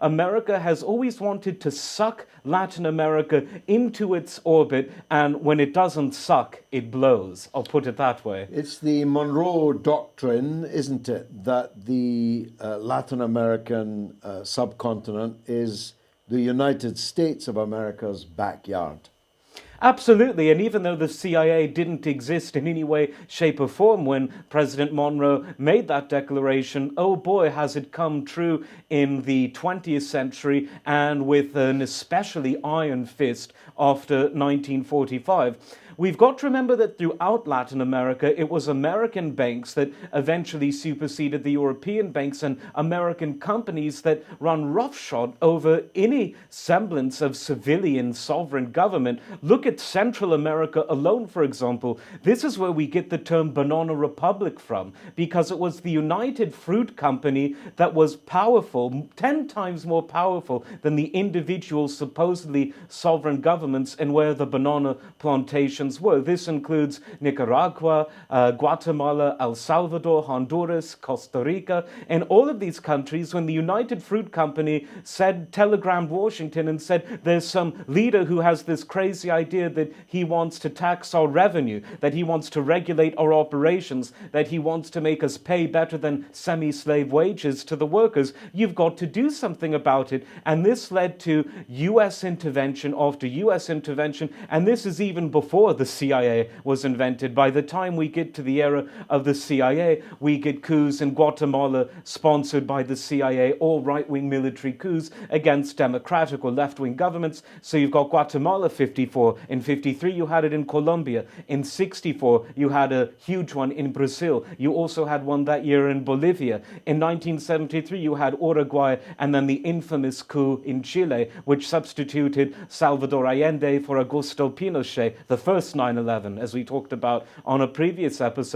America has always wanted to suck Latin America into its orbit, and when it doesn't suck, it blows. I'll put it that way. It's the Monroe Doctrine, isn't it, that the Latin American subcontinent is the United States of America's backyard. Absolutely, and even though the CIA didn't exist in any way, shape or form when President Monroe made that declaration, oh boy, has it come true in the 20th century, and with an especially iron fist after 1945. We've got to remember that throughout Latin America, it was American banks that eventually superseded the European banks, and American companies that run roughshod over any semblance of civilian sovereign government. Look at Central America alone, for example. This is where we get the term Banana Republic from, because it was the United Fruit Company that was powerful, 10 times more powerful than the individual supposedly sovereign governments, and where the banana plantations were. This includes Nicaragua, Guatemala, El Salvador, Honduras, Costa Rica, and all of these countries. When the United Fruit Company telegrammed Washington and said, there's some leader who has this crazy idea that he wants to tax our revenue, that he wants to regulate our operations, that he wants to make us pay better than semi-slave wages to the workers, you've got to do something about it. And this led to U.S. intervention after U.S. intervention, and this is even before the CIA was invented. By the time we get to the era of the CIA, we get coups in Guatemala sponsored by the CIA, all right-wing military coups against democratic or left-wing governments. So you've got Guatemala 54. In 53, you had it in Colombia. In 64, you had a huge one in Brazil. You also had one that year in Bolivia. In 1973, you had Uruguay, and then the infamous coup in Chile, which substituted Salvador Allende for Augusto Pinochet, the first 9/11, as we talked about on a previous episode.